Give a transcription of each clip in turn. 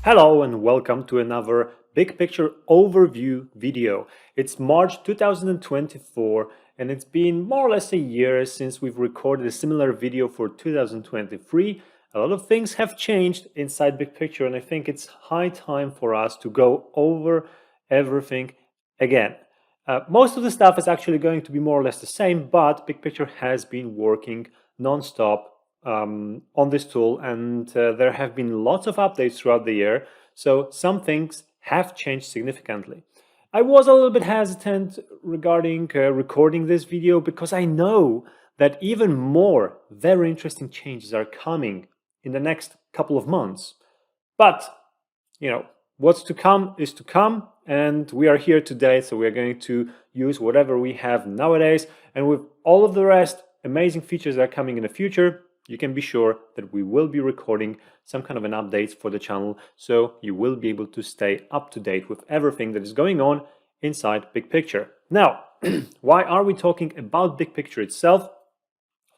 Hello and welcome to another big picture overview video. It's March 2024 and it's been more or less a year since we've recorded a similar video for 2023. A lot of things have changed inside Big Picture and I think it's high time for us to go over everything again. Most of the stuff is actually going to be more or less the same, but Big Picture has been working non-stop on this tool, and there have been lots of updates throughout the year, so some things have changed significantly. I was a little bit hesitant regarding recording this video because I know that even more very interesting changes are coming in the next couple of months. But, what's to come is to come, and we are here today, so we are going to use whatever we have nowadays, and with all of the rest amazing features that are coming in the future, you can be sure that we will be recording some kind of an update for the channel, so you will be able to stay up to date with everything that is going on inside Big Picture. Now, why are we talking about Big Picture itself?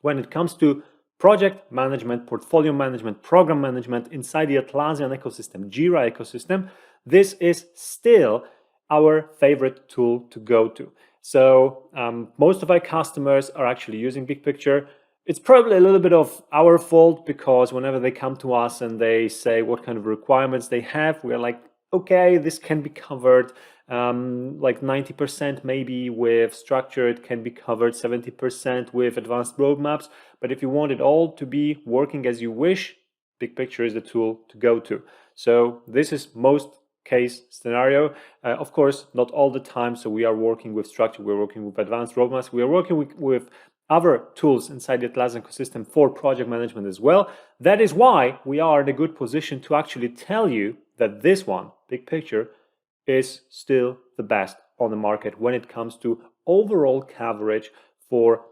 When it comes to project management, portfolio management, program management inside the Atlassian ecosystem, Jira ecosystem, this is still our favorite tool to go to. So most of our customers are actually using Big Picture. It's probably a little bit of our fault because whenever they come to us and they say what kind of requirements they have, we're like, okay, this can be covered like 90% maybe with structure, it can be covered 70% with advanced roadmaps. But if you want it all to be working as you wish, Big Picture is the tool to go to. So this is most case scenario. Of course, not all the time. So we are working with structure, we're working with advanced roadmaps, we are working with other tools inside the Atlassian ecosystem for project management as well. That is why we are in a good position to actually tell you that this one, Big Picture, is still the best on the market when it comes to overall coverage for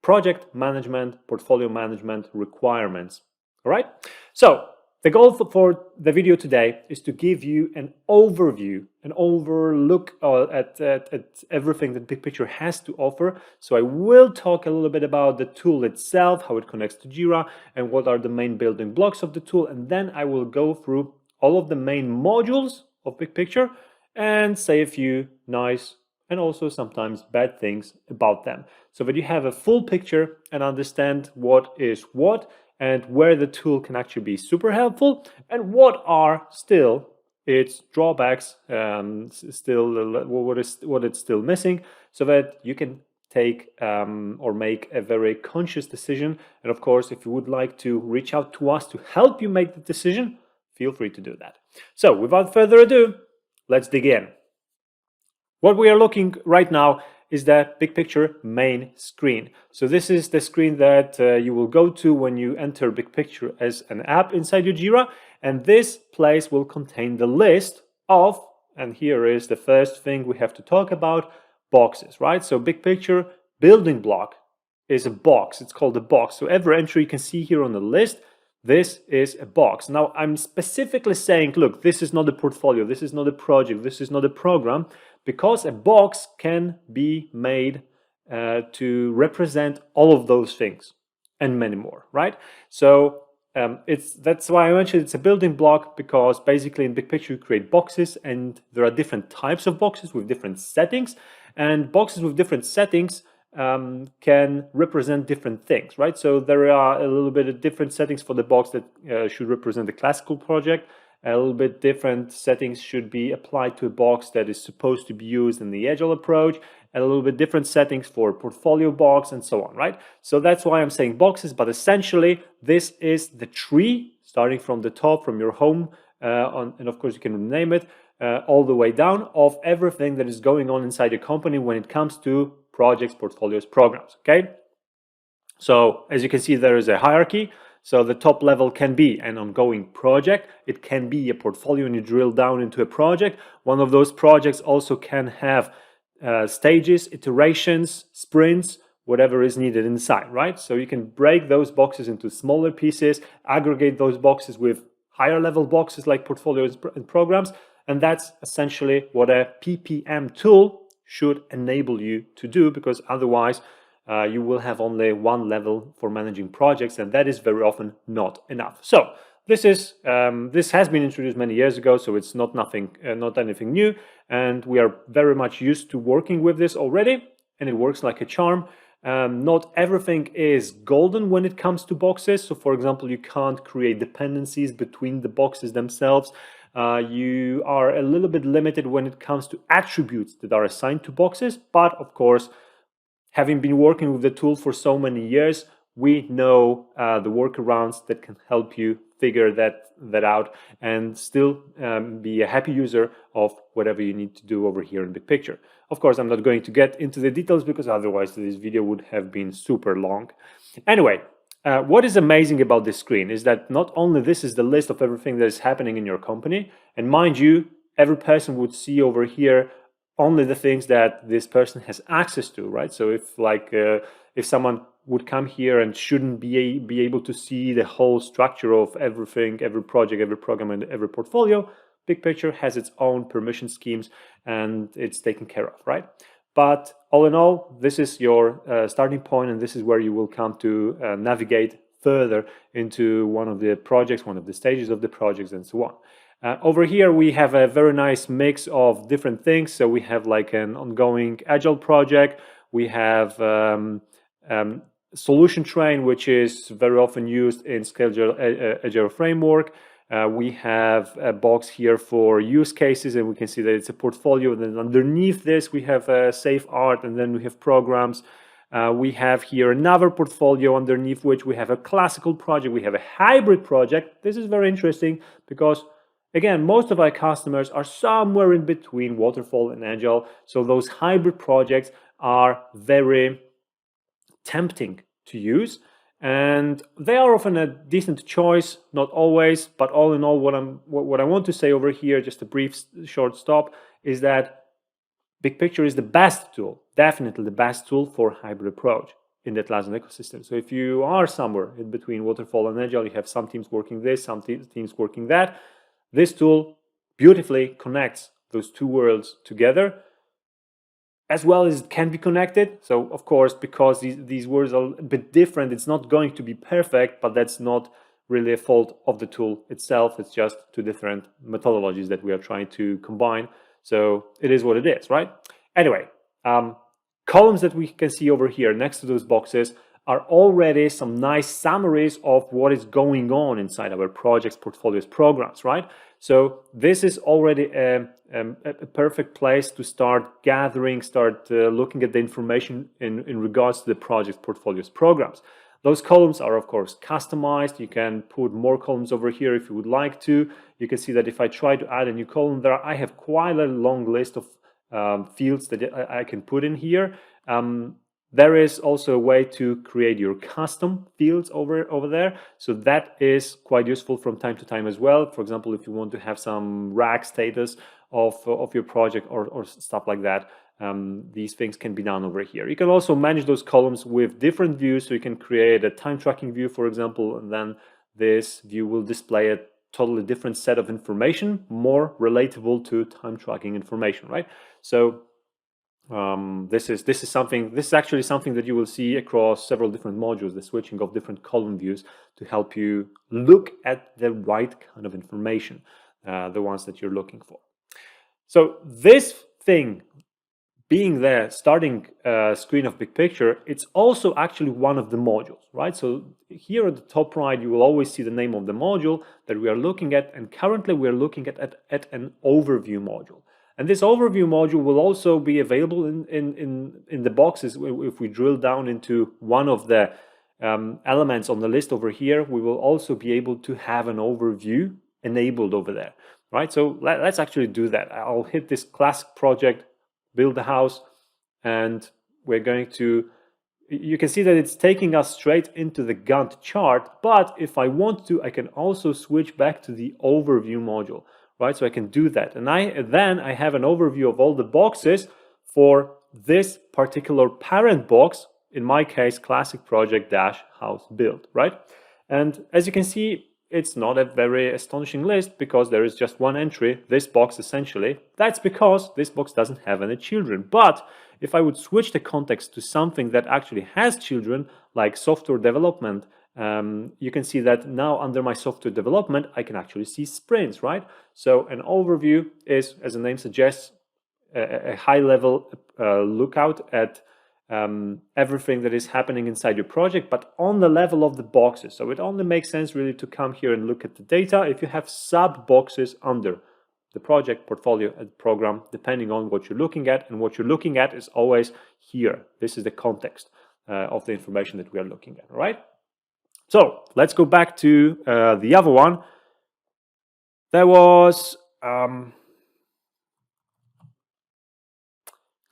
project management, portfolio management requirements. All right. So the goal for the video today is to give you an overview, an overlook at everything that Big Picture has to offer. So I will talk a little bit about the tool itself, how it connects to Jira, and what are the main building blocks of the tool. And then I will go through all of the main modules of Big Picture and say a few nice and also sometimes bad things about them, so that you have a full picture and understand what is what and where the tool can actually be super helpful and what are still its drawbacks, what it's still missing, so that you can take or make a very conscious decision. And of course, if you would like to reach out to us to help you make the decision, feel free to do that. So without further ado, let's dig in. What we are looking right now is the Big Picture main screen. So this is the screen that you will go to when you enter Big Picture as an app inside your Jira. And this place will contain the list of, and here is the first thing we have to talk about, boxes, right? So Big Picture building block is a box. It's called a box. So every entry you can see here on the list, this is a box. Now I'm specifically saying, look, this is not a portfolio, this is not a project, this is not a program, because a box can be made to represent all of those things and many more, right? So that's why I mentioned it's a building block, because basically in Big Picture you create boxes and there are different types of boxes with different settings, and boxes with different settings can represent different things, right? So there are a little bit of different settings for the box that should represent the classical project. A little bit different settings should be applied to a box that is supposed to be used in the Agile approach. A little bit different settings for portfolio box and so on, right? So that's why I'm saying boxes, but essentially this is the tree starting from the top, from your home, and of course you can rename it, all the way down, of everything that is going on inside your company when it comes to projects, portfolios, programs, okay? So as you can see, there is a hierarchy. So the top level can be an ongoing project. It can be a portfolio and you drill down into a project. One of those projects also can have stages, iterations, sprints, whatever is needed inside, right? So you can break those boxes into smaller pieces, aggregate those boxes with higher level boxes like portfolios and programs. And that's essentially what a PPM tool should enable you to do, because otherwise you will have only one level for managing projects, and that is very often not enough. So this has been introduced many years ago, so it's not anything new, and we are very much used to working with this already, and it works like a charm. Not everything is golden when it comes to boxes. So, for example, you can't create dependencies between the boxes themselves. You are a little bit limited when it comes to attributes that are assigned to boxes, but of course, having been working with the tool for so many years, we know the workarounds that can help you figure that out and still be a happy user of whatever you need to do over here in BigPicture. Of course, I'm not going to get into the details because otherwise this video would have been super long. Anyway, what is amazing about this screen is that not only this is the list of everything that is happening in your company, and mind you, every person would see over here only the things that this person has access to, right? So if someone would come here and shouldn't be able to see the whole structure of everything, every project, every program, and every portfolio, BigPicture has its own permission schemes and it's taken care of, right? But all in all, this is your starting point, and this is where you will come to navigate further into one of the projects, one of the stages of the projects, and so on. Over here, we have a very nice mix of different things. So we have like an ongoing Agile project. We have solution train, which is very often used in Scale Agile framework. We have a box here for use cases, and we can see that it's a portfolio. And then underneath this, we have a safe art, and then we have programs. We have here another portfolio underneath which we have a classical project. We have a hybrid project. This is very interesting because, again, most of our customers are somewhere in between waterfall and agile. So those hybrid projects are very tempting to use, and they are often a decent choice, not always, but all in all, what I want to say over here, just a brief short stop, is that BigPicture is the best tool, definitely the best tool for hybrid approach in the Atlassian ecosystem. So if you are somewhere in between waterfall and agile, you have some teams working this, some teams working that, this tool beautifully connects those two worlds together as well as it can be connected. So of course, because these words are a bit different, it's not going to be perfect, but that's not really a fault of the tool itself. It's just two different methodologies that we are trying to combine. So it is what it is, right? Anyway, columns that we can see over here next to those boxes are already some nice summaries of what is going on inside our projects, portfolios, programs, right? So this is already a perfect place to start gathering, looking at the information in regards to the projects, portfolios, programs. Those columns are, of course, customized. You can put more columns over here if you would like to. You can see that if I try to add a new column there, I have quite a long list of fields that I can put in here. There is also a way to create your custom fields over there. So that is quite useful from time to time as well. For example, if you want to have some rack status of your project or stuff like that, these things can be done over here. You can also manage those columns with different views. So you can create a time tracking view, for example, and then this view will display a totally different set of information, more relatable to time tracking information, right? So this is actually something that you will see across several different modules, the switching of different column views to help you look at the right kind of information, the ones that you're looking for. So this thing being the starting screen of BigPicture, it's also actually one of the modules, right? So here at the top right, you will always see the name of the module that we are looking at, and currently we are looking at an overview module. And this overview module will also be available in the boxes. If we drill down into one of the elements on the list over here, we will also be able to have an overview enabled over there, right? So let's actually do that. I'll hit this classic project, build the house, and we're going to, you can see that it's taking us straight into the Gantt chart, but if I want to, I can also switch back to the overview module. Right, so I can do that, and then I have an overview of all the boxes for this particular parent box. In my case, classic project dash house build. Right, and as you can see, it's not a very astonishing list because there is just one entry, this box essentially. That's because this box doesn't have any children. But if I would switch the context to something that actually has children, like software development you can see that now under my software development, I can actually see sprints, right? So an overview is, as the name suggests, a high-level lookout at everything that is happening inside your project, but on the level of the boxes. So it only makes sense really to come here and look at the data if you have sub-boxes under the project, portfolio, and program, depending on what you're looking at. And what you're looking at is always here. This is the context of the information that we are looking at, all right? So let's go back to the other one. There was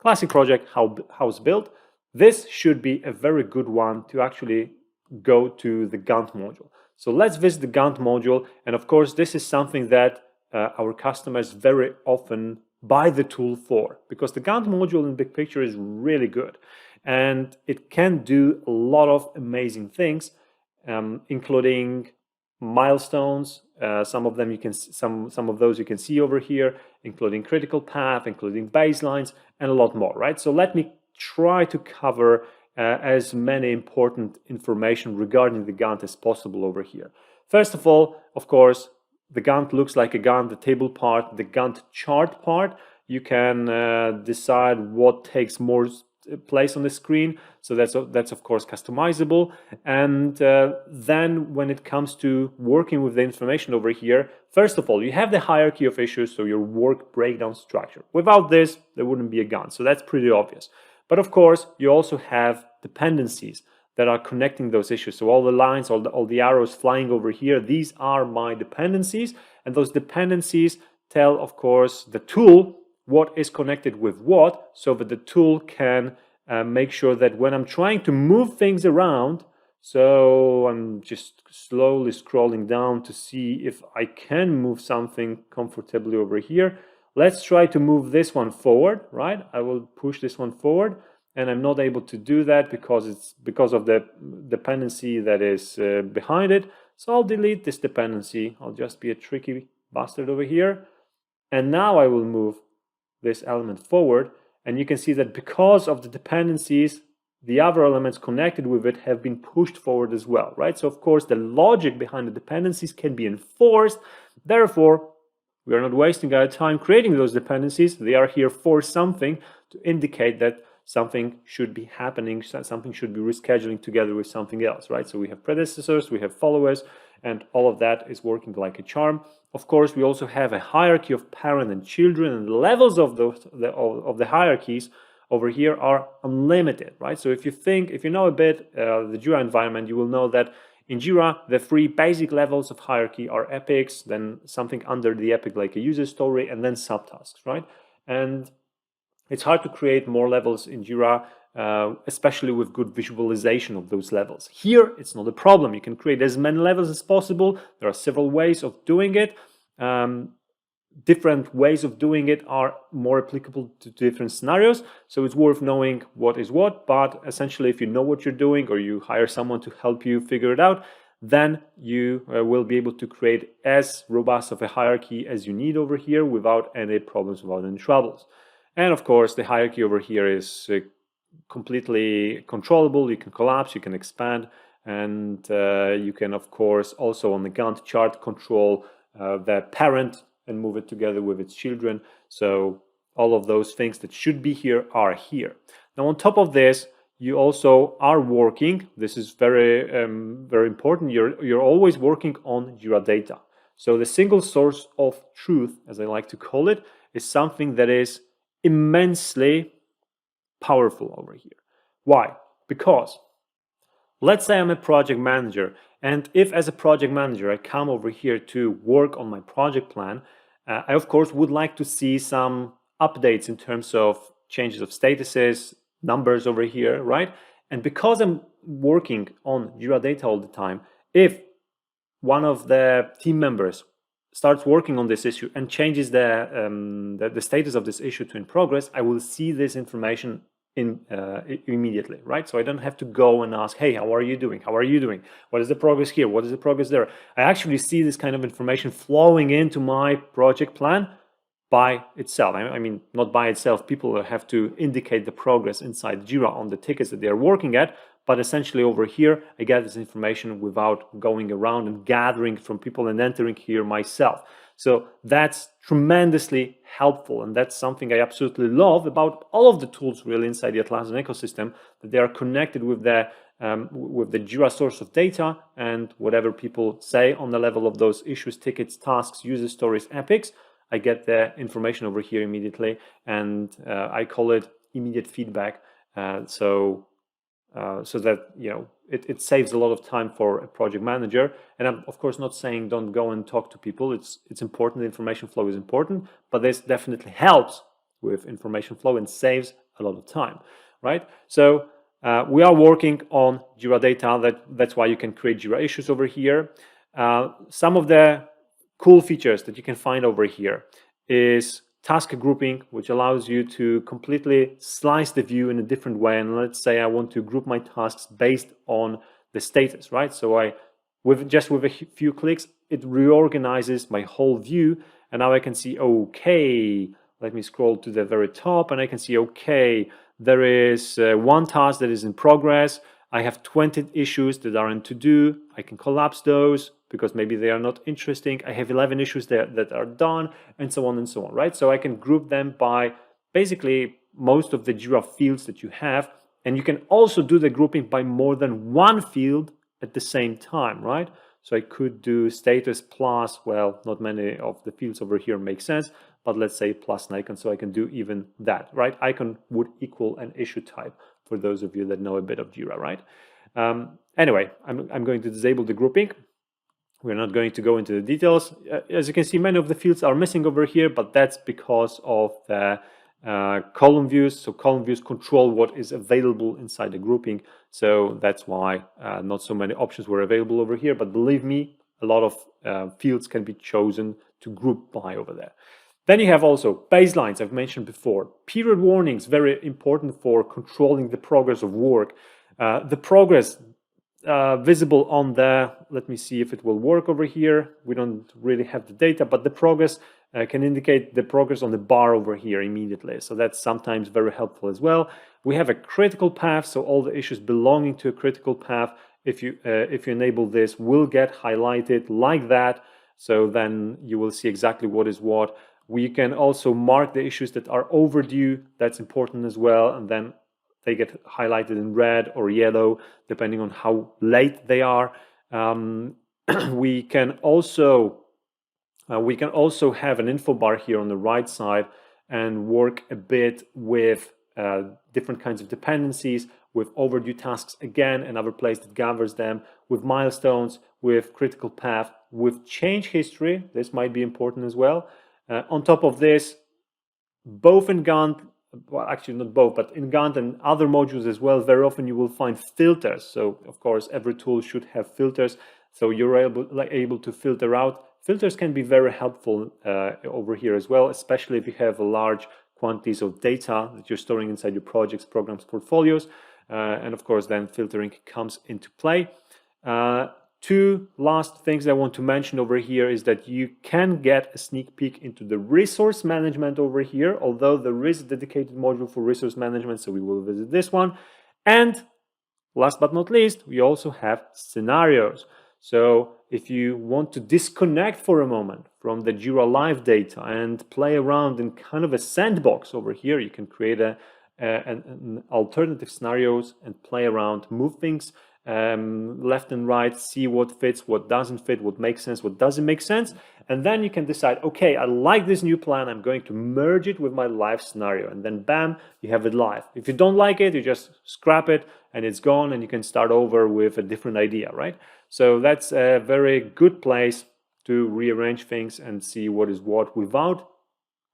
classic project, house built. This should be a very good one to actually go to the Gantt module. So let's visit the Gantt module. And of course, this is something that our customers very often buy the tool for, because the Gantt module in BigPicture is really good. And it can do a lot of amazing things, including milestones. Some of them you can, some of those you can see over here, including critical path, including baselines, and a lot more, right? So let me try to cover as many important information regarding the Gantt as possible over here. First of all, of course, the Gantt looks like a Gantt, the table part, the Gantt chart part. You can decide what takes more place on the screen, so that's of course customizable. And then when it comes to working with the information over here, first of all, you have the hierarchy of issues, so your work breakdown structure. Without this, there wouldn't be a Gantt, so that's pretty obvious. But of course, you also have dependencies that are connecting those issues. So all the lines, all the arrows flying over here, these are my dependencies, and those dependencies tell, of course, the tool what is connected with what, so that the tool can make sure that when I'm trying to move things around, so I'm just slowly scrolling down to see if I can move something comfortably over here. Let's try to move this one forward, right? I will push this one forward, and I'm not able to do that because of the dependency that is behind it. So I'll delete this dependency. I'll just be a tricky bastard over here. And now I will move this element forward, and you can see that because of the dependencies, the other elements connected with it have been pushed forward as well, right? So of course the logic behind the dependencies can be enforced. Therefore, we are not wasting our time creating those dependencies. They are here for something, to indicate that something should be happening, something should be rescheduling together with something else, right? So we have predecessors, we have followers, and all of that is working like a charm. Of course, we also have a hierarchy of parent and children, and the levels of the hierarchies over here are unlimited, right? So if you know a bit the Jira environment, you will know that in Jira, the 3 basic levels of hierarchy are epics, then something under the epic like a user story, and then subtasks, right? And it's hard to create more levels in Jira, especially with good visualization of those levels. Here, it's not a problem. You can create as many levels as possible. There are several ways of doing it. Different ways of doing it are more applicable to different scenarios, so it's worth knowing what is what. But essentially, if you know what you're doing, or you hire someone to help you figure it out, then you will be able to create as robust of a hierarchy as you need over here without any problems, without any troubles. And of course, the hierarchy over here is completely controllable. You can collapse, you can expand, and you can, of course, also on the Gantt chart control the parent and move it together with its children. So all of those things that should be here are here. Now, on top of this, you also are working. This is very, very important. You're always working on Jira data. So the single source of truth, as I like to call it, is something that is immensely powerful over here. Why? Because let's say I'm a project manager, and if as a project manager I come over here to work on my project plan, I of course would like to see some updates in terms of changes of statuses, numbers over here, right? And because I'm working on Jira data all the time, if one of the team members starts working on this issue and changes the status of this issue to in progress, I will see this information immediately, right? So I don't have to go and ask, hey, how are you doing? How are you doing? What is the progress here? What is the progress there? I actually see this kind of information flowing into my project plan by itself. I mean, not by itself. People have to indicate the progress inside Jira on the tickets that they're working at, but essentially over here, I get this information without going around and gathering from people and entering here myself. So that's tremendously helpful, and that's something I absolutely love about all of the tools really inside the Atlassian ecosystem, that they are connected with the Jira source of data, and whatever people say on the level of those issues, tickets, tasks, user stories, epics, I get the information over here immediately, and I call it immediate feedback. So that it saves a lot of time for a project manager. And I'm of course not saying don't go and talk to people. It's important. The information flow is important, but this definitely helps with information flow and saves a lot of time, right? So we are working on Jira data. That's why you can create Jira issues over here. Some of the cool features that you can find over here is task grouping, which allows you to completely slice the view in a different way. And let's say I want to group my tasks based on the status, right? So with a few clicks, it reorganizes my whole view, and now I can see, okay, let me scroll to the very top, and I can see, okay, there is one task that is in progress. I have 20 issues that are in to do. I can collapse those because maybe they are not interesting. I have 11 issues that are done, and so on, right? So I can group them by basically most of the Jira fields that you have. And you can also do the grouping by more than one field at the same time, right? So I could do status plus, well, not many of the fields over here make sense, but let's say plus an icon, so I can do even that, right? Icon would equal an issue type, for those of you that know a bit of Jira, right? Anyway, I'm going to disable the grouping. We're not going to go into the details. As you can see, many of the fields are missing over here, but that's because of the column views. So column views control what is available inside the grouping. So that's why not so many options were available over here. But believe me, a lot of fields can be chosen to group by over there. Then you have also baselines, I've mentioned before. Period warnings, very important for controlling the progress of work. The progress visible on the, let me see if it will work over here. We don't really have the data, but the progress can indicate the progress on the bar over here immediately. So that's sometimes very helpful as well. We have a critical path, so all the issues belonging to a critical path, if you enable this, will get highlighted like that. So then you will see exactly what is what. We can also mark the issues that are overdue. That's important as well. And then they get highlighted in red or yellow, depending on how late they are. We can also have an info bar here on the right side and work a bit with different kinds of dependencies, with overdue tasks again, another place that gathers them, with milestones, with critical path, with change history. This might be important as well. On top of this, both in Gantt, well, actually not both, but in Gantt and other modules as well, very often you will find filters. So of course, every tool should have filters. So you're able to filter out. Filters can be very helpful over here as well, especially if you have a large quantities of data that you're storing inside your projects, programs, portfolios. And of course, then filtering comes into play. Two last things I want to mention over here is that you can get a sneak peek into the resource management over here, although there is a dedicated module for resource management, so we will visit this one. And last but not least, we also have scenarios. So if you want to disconnect for a moment from the Jira Live data and play around in kind of a sandbox over here, you can create an alternative scenarios and play around, move things left and right, see what fits, what doesn't fit, what makes sense, what doesn't make sense. And then you can decide, okay, I like this new plan, I'm going to merge it with my live scenario. And then bam, you have it live. If you don't like it, you just scrap it and it's gone, and you can start over with a different idea, right? So that's a very good place to rearrange things and see what is what without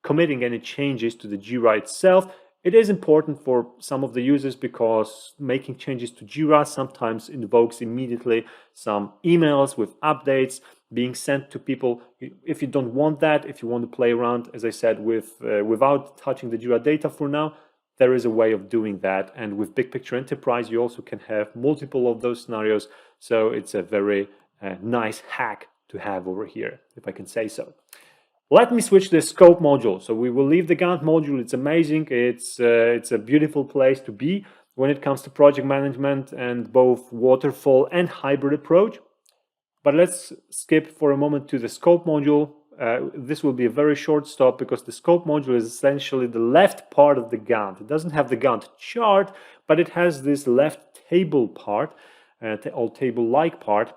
committing any changes to the Jira itself. It is important for some of the users because making changes to Jira sometimes invokes immediately some emails with updates being sent to people. If you don't want that, if you want to play around, as I said, without touching the Jira data for now, there is a way of doing that. And with BigPicture Enterprise, you also can have multiple of those scenarios. So it's a very nice hack to have over here, if I can say so. Let me switch to the scope module. So we will leave the Gantt module. It's amazing. It's a beautiful place to be. when it comes to project management and both waterfall and hybrid approach. But let's skip for a moment to the scope module. This will be a very short stop because the scope module is essentially the left part of the Gantt. It doesn't have the Gantt chart, but it has this left table part, or table-like part,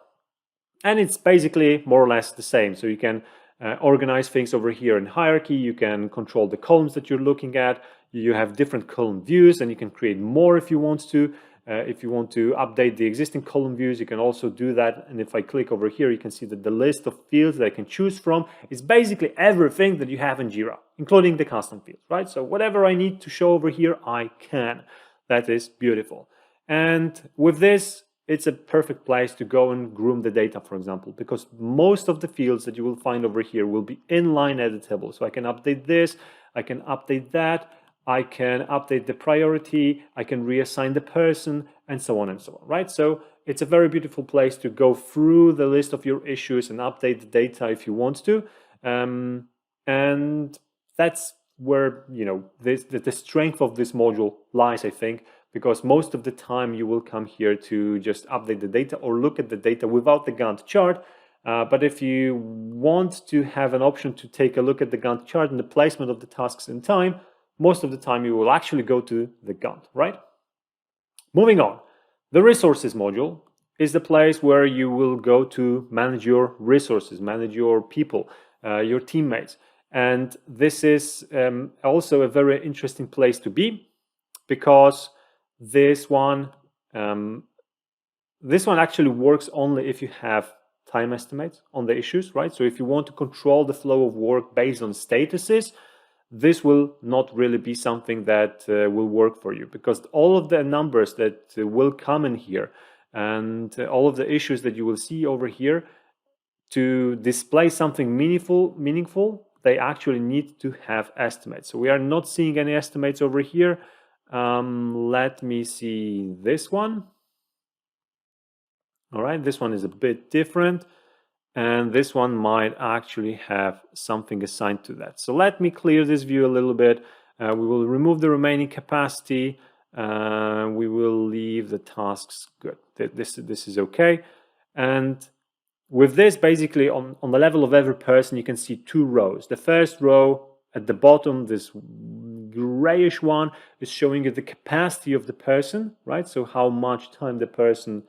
and it's basically more or less the same. So you can organize things over here in hierarchy. You can control the columns that you're looking at. You have different column views, and you can create more if you want to. If you want to update the existing column views, you can also do that. And if I click over here, you can see that the list of fields that I can choose from is basically everything that you have in Jira, including the custom fields, right? So whatever I need to show over here, I can. That is beautiful. And with this, it's a perfect place to go and groom the data, for example, because most of the fields that you will find over here will be inline editable. So I can update this, I can update that, I can update the priority, I can reassign the person, and so on, right? So it's a very beautiful place to go through the list of your issues and update the data if you want to. And that's where, you know, the strength of this module lies, I think, because most of the time you will come here to just update the data or look at the data without the Gantt chart. But if you want to have an option to take a look at the Gantt chart and the placement of the tasks in time, most of the time you will actually go to the Gantt, right? Moving on, the resources module is the place where you will go to manage your resources, manage your people, your teammates. And this is also a very interesting place to be, because this one actually works only if you have time estimates on the issues, right? So if you want to control the flow of work based on statuses, this will not really be something that will work for you, because all of the numbers that will come in here and all of the issues that you will see over here, to display something meaningful, they actually need to have estimates. So we are not seeing any estimates over here. Let me see this one. All right, this one is a bit different. And this one might actually have something assigned to that. So let me clear this view a little bit. We will remove the remaining capacity. We will leave the tasks good. This is okay. And with this, basically on the level of every person, you can see two rows. The first row at the bottom, this grayish one, is showing you the capacity of the person, right? So how much time the person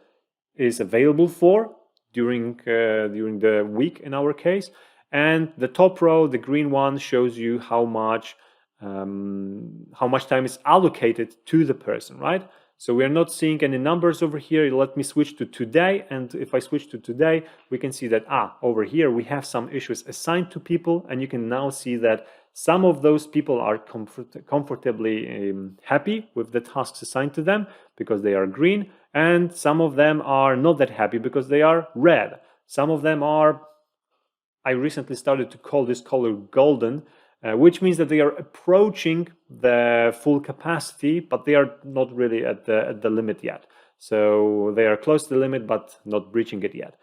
is available for during the week in our case. And the top row, the green one, shows you how much time is allocated to the person, right? So we are not seeing any numbers over here. Let me switch to today, and if I switch to today, we can see that over here we have some issues assigned to people, and you can now see that some of those people are comfortably happy with the tasks assigned to them because they are green, and some of them are not that happy because they are red. Some of them are, I recently started to call this color golden, which means that they are approaching the full capacity, but they are not really at the limit yet. So they are close to the limit, but not breaching it yet.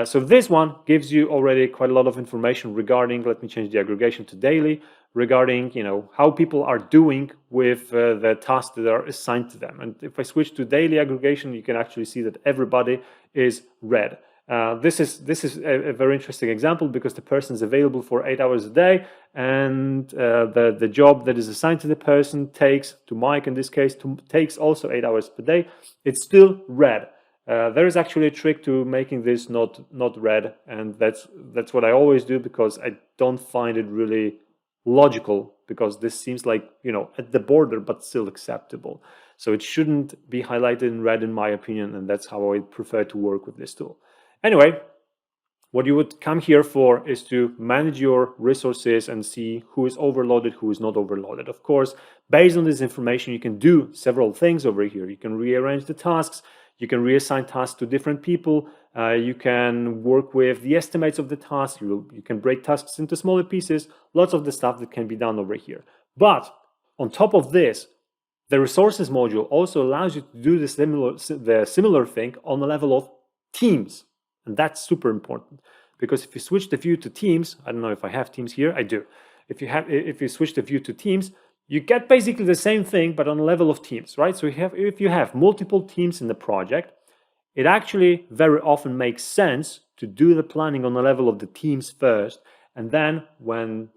So this one gives you already quite a lot of information regarding, let me change the aggregation to daily, regarding, you know, how people are doing with the tasks that are assigned to them. And if I switch to daily aggregation, you can actually see that everybody is red. This is a very interesting example because the person is available for 8 hours a day, and the job that is assigned to the person takes, to Mike in this case, takes also 8 hours per day. It's still red. There is actually a trick to making this not red, and that's what I always do, because I don't find it really logical, because this seems like, you know, at the border but still acceptable. So it shouldn't be highlighted in red, in my opinion, and that's how I prefer to work with this tool. Anyway, what you would come here for is to manage your resources and see who is overloaded, who is not overloaded. Of course, based on this information, you can do several things over here. You can rearrange the tasks, you can reassign tasks to different people, you can work with the estimates of the tasks, you can break tasks into smaller pieces, lots of the stuff that can be done over here. But on top of this, the resources module also allows you to do the similar thing on the level of teams. And that's super important, because if you switch the view to teams, I don't know if I have teams here, I do. If you switch the view to teams, you get basically the same thing, but on a level of teams, right? So if you have multiple teams in the project, it actually very often makes sense to do the planning on the level of the teams first. And then when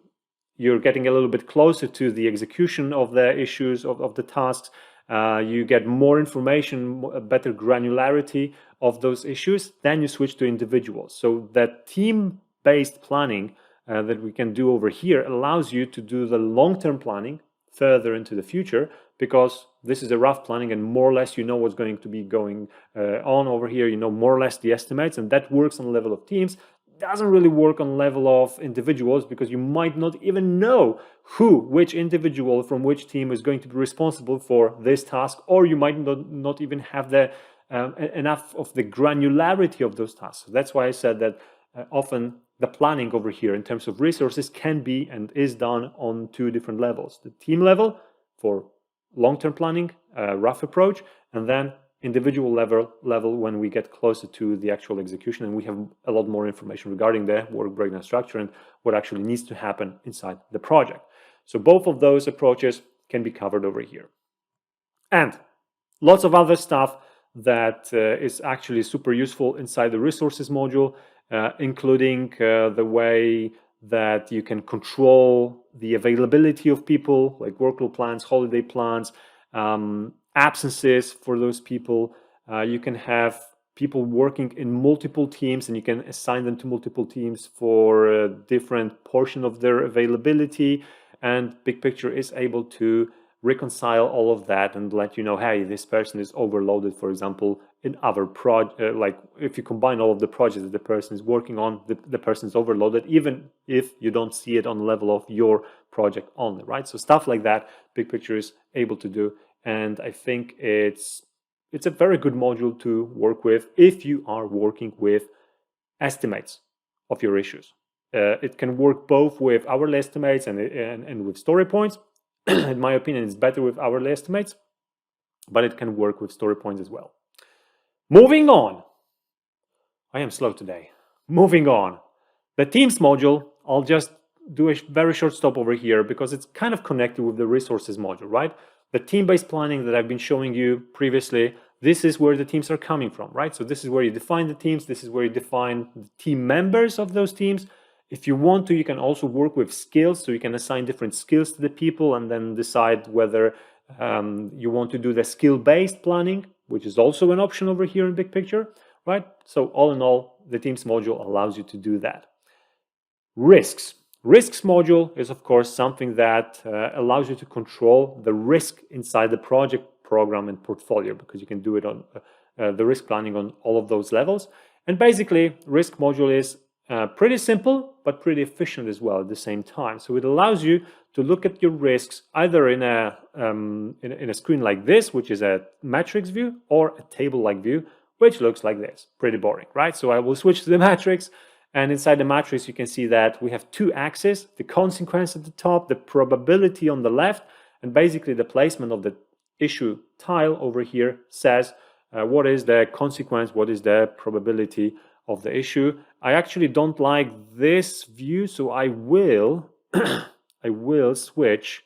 you're getting a little bit closer to the execution of the issues, of the tasks, you get more information, a better granularity of those issues, then you switch to individuals. So that team-based planning that we can do over here allows you to do the long-term planning further into the future, because this is a rough planning and more or less you know what's going to be going on over here. You know more or less the estimates, and that works on the level of teams. Doesn't really work on level of individuals, because you might not even know which individual from which team is going to be responsible for this task, or you might not even have the enough of the granularity of those tasks. So that's why I said that often the planning over here in terms of resources can be and is done on two different levels: the team level for long-term planning, rough approach, and then individual level when we get closer to the actual execution and we have a lot more information regarding the work breakdown structure and what actually needs to happen inside the project. So both of those approaches can be covered over here. And lots of other stuff that is actually super useful inside the resources module, including the way that you can control the availability of people, like workload plans, holiday plans, absences for those people. You can have people working in multiple teams and you can assign them to multiple teams for a different portion of their availability. And BigPicture is able to reconcile all of that and let you know, hey, this person is overloaded, for example, in other projects. Like if you combine all of the projects that the person is working on, the person is overloaded, even if you don't see it on the level of your project only, right? So stuff like that, BigPicture is able to do. And I think it's a very good module to work with if you are working with estimates of your issues. It can work both with hourly estimates and with story points. In my opinion, it's better with hourly estimates, but it can work with story points as well. Moving on. I am slow today. Moving on. The Teams module, I'll just do a very short stop over here because it's kind of connected with the resources module, right? The team-based planning that I've been showing you previously, this is where the teams are coming from, right? So this is where you define the teams. This is where you define the team members of those teams. If you want to, you can also work with skills. So you can assign different skills to the people and then decide whether you want to do the skill-based planning, which is also an option over here in BigPicture, right? So all in all, the Teams module allows you to do that. Risks. Risks module is, of course, something that allows you to control the risk inside the project, program, and portfolio, because you can do it on the risk planning on all of those levels. And basically, risk module is pretty simple, but pretty efficient as well at the same time. So it allows you to look at your risks either in a screen like this, which is a matrix view, or a table-like view, which looks like this. Pretty boring, right? So I will switch to the matrix. And inside the matrix, you can see that we have two axes, the consequence at the top, the probability on the left, and basically the placement of the issue tile over here says what is the consequence, what is the probability of the issue. I actually don't like this view, so I will I will switch.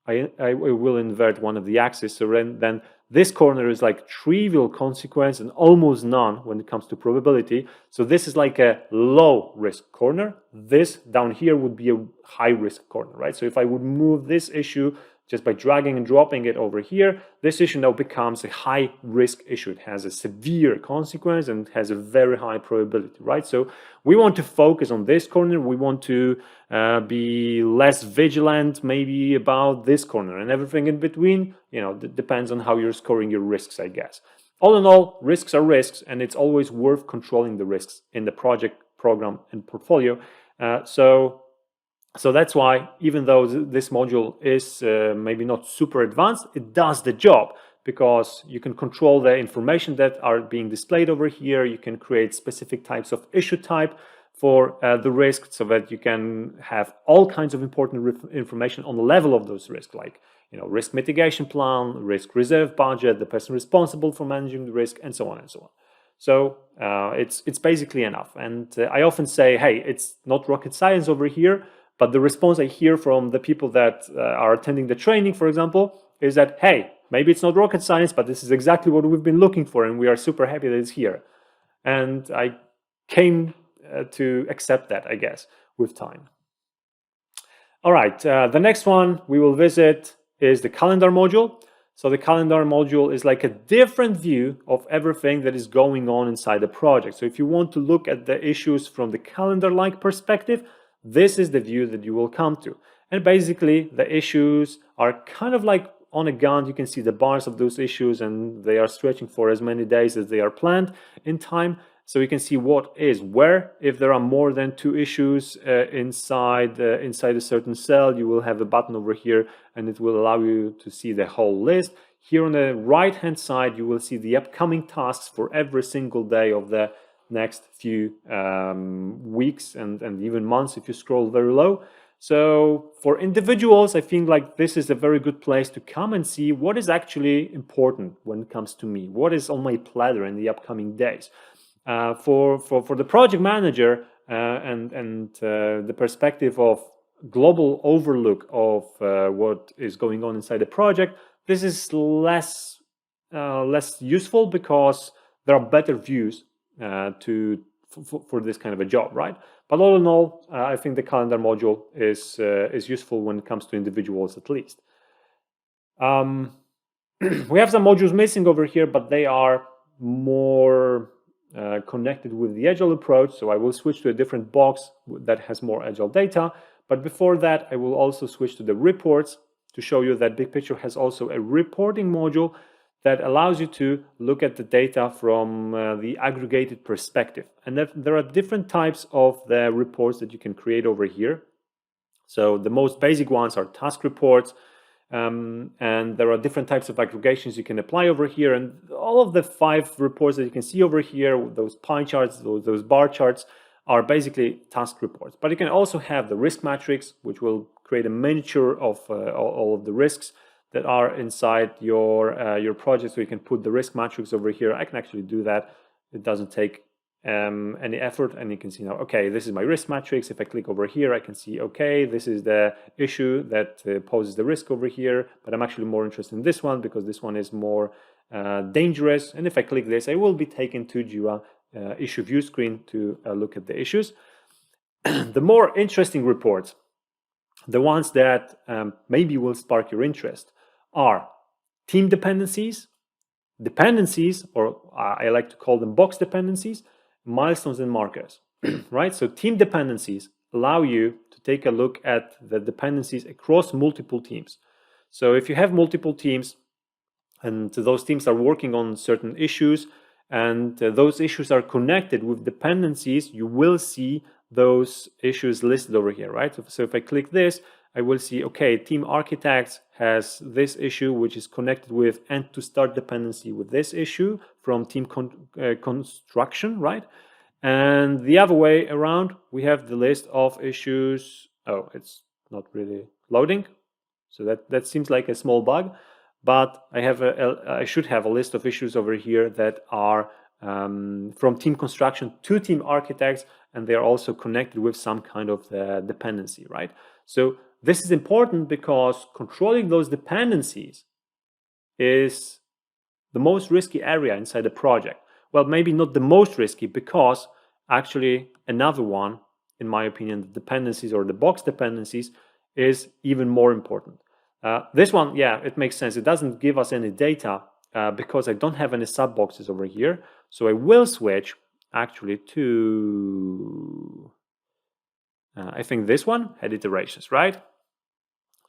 I will invert one of the axes. So then this corner is like trivial consequence and almost none when it comes to probability. So this is like a low risk corner. This down here would be a high risk corner, right? So if I would move this issue just by dragging and dropping it over here, this issue now becomes a high risk issue. It has a severe consequence and has a very high probability, right? So we want to focus on this corner. We want to be less vigilant maybe about this corner, and everything in between, you know, depends on how you're scoring your risks, I guess. All in all, risks are risks, and it's always worth controlling the risks in the project, program, and portfolio. So that's why, even though this module is maybe not super advanced, it does the job, because you can control the information that are being displayed over here. You can create specific types of issue type for the risk, so that you can have all kinds of important information on the level of those risks, like, you know, risk mitigation plan, risk reserve budget, the person responsible for managing the risk, and so on and so on. So it's basically enough. And I often say, hey, it's not rocket science over here, But the response I hear from the people that are attending the training, for example, is that, hey, maybe it's not rocket science, but this is exactly what we've been looking for, and we are super happy that it's here. And I came to accept that, I guess, with time. All right, the next one we will visit is the calendar module. So the calendar module is like a different view of everything that is going on inside the project. So if you want to look at the issues from the calendar-like perspective, this is the view that you will come to. And basically, the issues are kind of like on a Gantt. You can see the bars of those issues, and they are stretching for as many days as they are planned in time. So you can see what is where. If there are more than 2 issues inside a certain cell, you will have a button over here, and it will allow you to see the whole list. Here on the right-hand side, you will see the upcoming tasks for every single day of the next few weeks and even months if you scroll very low. So for individuals, I think like this is a very good place to come and see what is actually important when it comes to me, what is on my platter in the upcoming days. For the project manager and the perspective of global overlook of what is going on inside the project, this is less useful because there are better views for this kind of a job, right? But all in all, I think the calendar module is useful when it comes to individuals at least. We have some modules missing over here, but they are more connected with the Agile approach. So I will switch to a different box that has more Agile data. But before that, I will also switch to the reports to show you that BigPicture has also a reporting module that allows you to look at the data from the aggregated perspective. And there are different types of the reports that you can create over here. So the most basic ones are task reports, and there are different types of aggregations you can apply over here. And all of the 5 reports that you can see over here, those pie charts, those bar charts, are basically task reports. But you can also have the risk matrix, which will create a miniature of all of the risks that are inside your project. So you can put the risk matrix over here. I can actually do that. It doesn't take any effort, and you can see now, okay, this is my risk matrix. If I click over here, I can see, okay, this is the issue that poses the risk over here, but I'm actually more interested in this one because this one is more dangerous. And if I click this, I will be taken to Jira issue view screen to look at the issues. The more interesting reports, the ones that maybe will spark your interest, are team dependencies, or I like to call them box dependencies, milestones and markers, right? So team dependencies allow you to take a look at the dependencies across multiple teams. So if you have multiple teams and those teams are working on certain issues and those issues are connected with dependencies, you will see those issues listed over here, right? So if I click this, I will see, okay, team architects has this issue, which is connected with end to start dependency with this issue from team construction, right? And the other way around, we have the list of issues. Oh, it's not really loading. So that seems like a small bug, but I should have a list of issues over here that are from team construction to team architects, and they are also connected with some kind of dependency, right? So this is important because controlling those dependencies is the most risky area inside the project. Well, maybe not the most risky, because actually another one, in my opinion, the dependencies or the box dependencies, is even more important. This one, yeah, it makes sense. It doesn't give us any data because I don't have any sub boxes over here. So I will switch actually to, I think this one had iterations, right?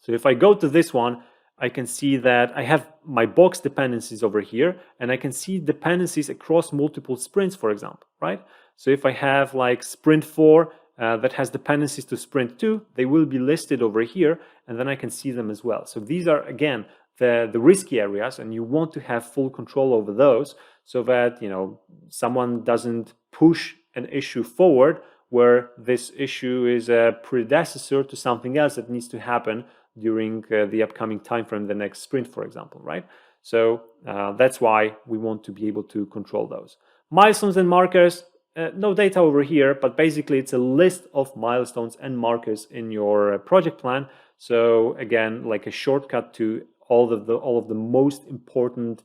So if I go to this one, I can see that I have my box dependencies over here, and I can see dependencies across multiple sprints, for example, right? So if I have like sprint 4 that has dependencies to sprint 2, they will be listed over here, and then I can see them as well. So these are, again, the risky areas, and you want to have full control over those so that, you know, someone doesn't push an issue forward where this issue is a predecessor to something else that needs to happen during the upcoming time frame, the next sprint, for example, right? So that's why we want to be able to control those. Milestones and markers, no data over here, but basically it's a list of milestones and markers in your project plan. So again, like a shortcut to all of the most important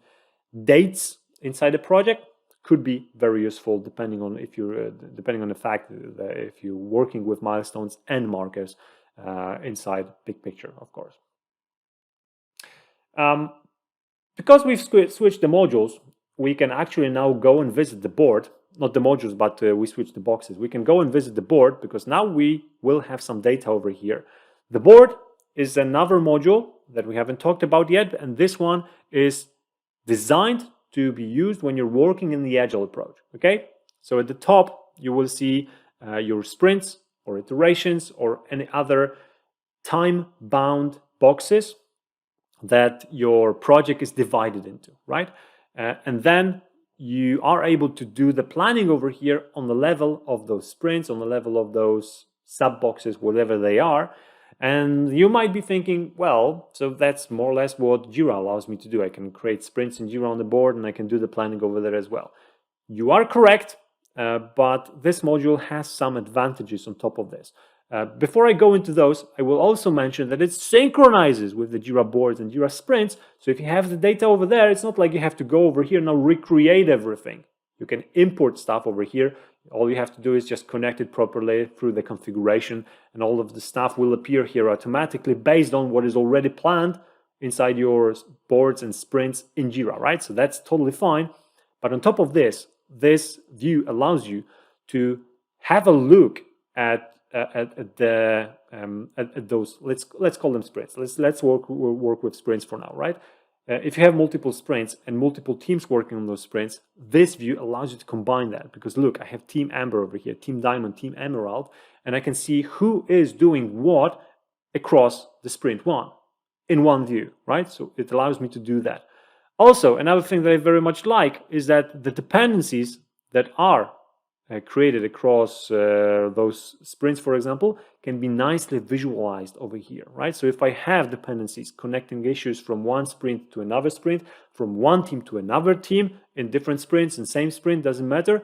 dates inside the project. Could be very useful depending on if you're depending on the fact that if you're working with milestones and markers inside Big Picture, of course. Because we've switched the modules, we can actually now go and visit the board. Not the modules, but we switched the boxes. We can go and visit the board because now we will have some data over here. The board is another module that we haven't talked about yet, and this one is designed to be used when you're working in the Agile approach, okay? So at the top, you will see your sprints or iterations or any other time-bound boxes that your project is divided into, right? And then you are able to do the planning over here on the level of those sprints, on the level of those sub boxes, whatever they are. And you might be thinking, well, so that's more or less what Jira allows me to do. I can create sprints in Jira on the board and I can do the planning over there as well. You are correct, but this module has some advantages on top of this. Before I go into those, I will also mention that it synchronizes with the Jira boards and Jira sprints. So if you have the data over there, it's not like you have to go over here and now recreate everything. You can import stuff over here. All you have to do is just connect it properly through the configuration, and all of the stuff will appear here automatically based on what is already planned inside your boards and sprints in Jira, right? So that's totally fine. But on top of this, this view allows you to have a look at those, let's call them sprints. Let's work with sprints for now, right? If you have multiple sprints and multiple teams working on those sprints, this view allows you to combine that, because look, I have Team Amber over here, Team Diamond, Team Emerald, and I can see who is doing what across the sprint one in one view, right? So it allows me to do that. Also, another thing that I very much like is that the dependencies that are created across those sprints, for example, can be nicely visualized over here, right? So if I have dependencies connecting issues from one sprint to another sprint, from one team to another team in different sprints and same sprint, doesn't matter,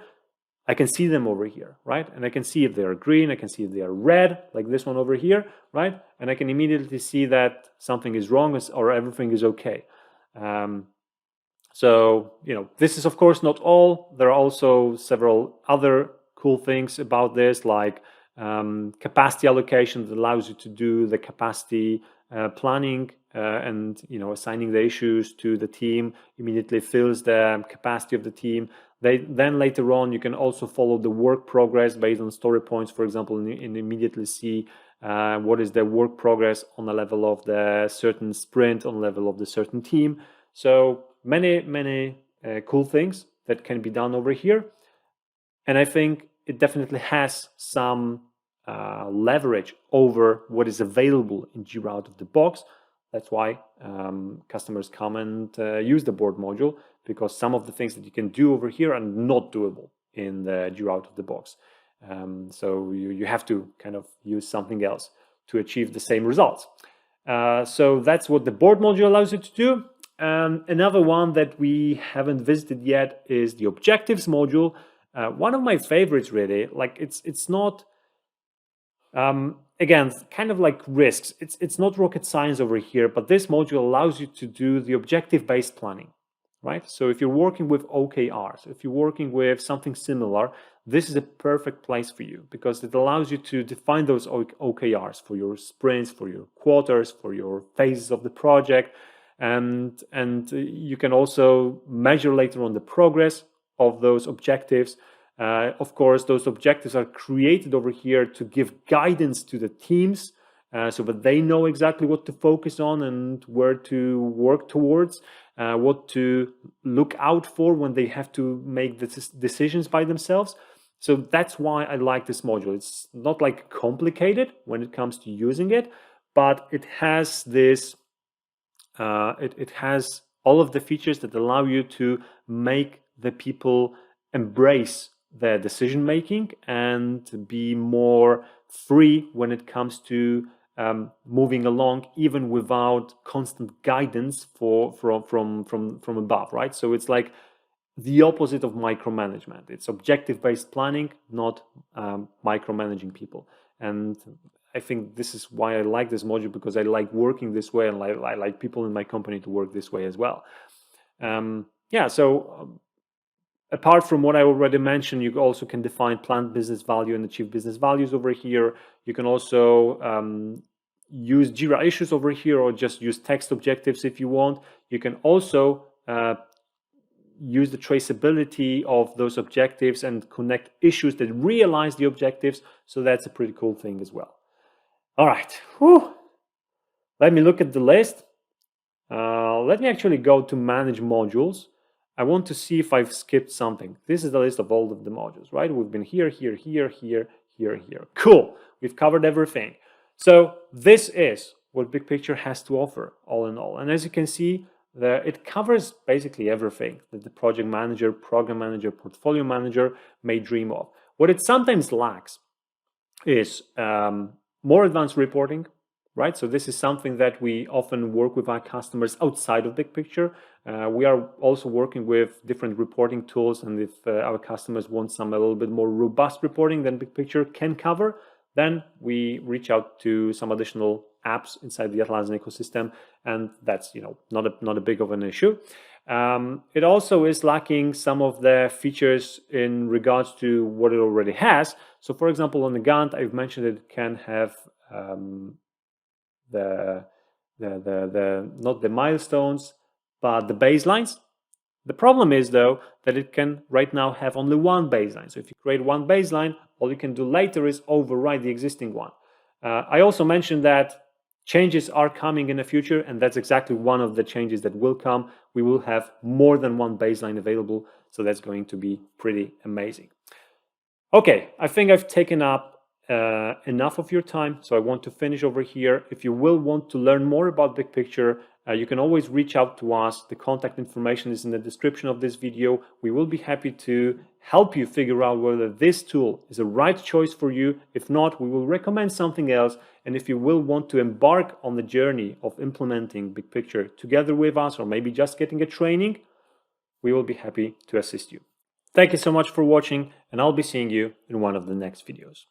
I can see them over here, right? And I can see if they are green, I can see if they are red, like this one over here, right? And I can immediately see that something is wrong or everything is okay. So, this is of course not all. There are also several other cool things about this, like capacity allocation that allows you to do the capacity planning and, assigning the issues to the team immediately fills the capacity of the team. Then later on, you can also follow the work progress based on story points, for example, and immediately see what is the work progress on the level of the certain sprint, on the level of the certain team. So many cool things that can be done over here. And I think it definitely has some leverage over what is available in Jira out of the box. That's why customers come and use the board module, because some of the things that you can do over here are not doable in the Jira out of the box. So you have to kind of use something else to achieve the same results. So that's what the board module allows you to do. Another one that we haven't visited yet is the objectives module. One of my favorites, really. Like it's not, again, kind of like risks. It's not rocket science over here, but this module allows you to do the objective-based planning, right? So if you're working with OKRs, if you're working with something similar, this is a perfect place for you, because it allows you to define those OKRs for your sprints, for your quarters, for your phases of the project. And you can also measure later on the progress of those objectives. Of course, those objectives are created over here to give guidance to the teams so that they know exactly what to focus on and where to work towards, what to look out for when they have to make the decisions by themselves. So that's why I like this module. It's not like complicated when it comes to using it, but it has this it has all of the features that allow you to make the people embrace their decision making and be more free when it comes to moving along, even without constant guidance from above, right? So it's like the opposite of micromanagement. It's objective-based planning, not micromanaging people. And I think this is why I like this module, because I like working this way, and I like people in my company to work this way as well. Yeah, so apart from what I already mentioned, you also can define planned business value and achieve business values over here. You can also use Jira issues over here, or just use text objectives if you want. You can also use the traceability of those objectives and connect issues that realize the objectives. So that's a pretty cool thing as well. All right. Whew. Let me look at the list. Let me actually go to manage modules. I want to see if I've skipped something. This is the list of all of the modules, right? We've been here, here, here, here, here, here. Cool. We've covered everything. So this is what BigPicture has to offer all in all. And as you can see, it covers basically everything that the project manager, program manager, portfolio manager may dream of. What it sometimes lacks is more advanced reporting, right? So this is something that we often work with our customers outside of BigPicture. We are also working with different reporting tools, and if our customers want a little bit more robust reporting than BigPicture can cover, then we reach out to some additional apps inside the Atlassian ecosystem, and that's not a big of an issue. It also is lacking some of the features in regards to what it already has. So, for example, on the Gantt, I've mentioned it can have not the milestones, but the baselines. The problem is, though, that it can right now have only one baseline. So if you create one baseline, all you can do later is override the existing one. I also mentioned that changes are coming in the future, and that's exactly one of the changes that will come. We will have more than one baseline available, so that's going to be pretty amazing. Okay, I think I've taken up enough of your time, so I want to finish over here. If you will want to learn more about BigPicture, you can always reach out to us. The contact information is in the description of this video. We will be happy to help you figure out whether this tool is a right choice for you. If not, we will recommend something else. And if you will want to embark on the journey of implementing BigPicture together with us, or maybe just getting a training, we will be happy to assist you. Thank you so much for watching, and I'll be seeing you in one of the next videos.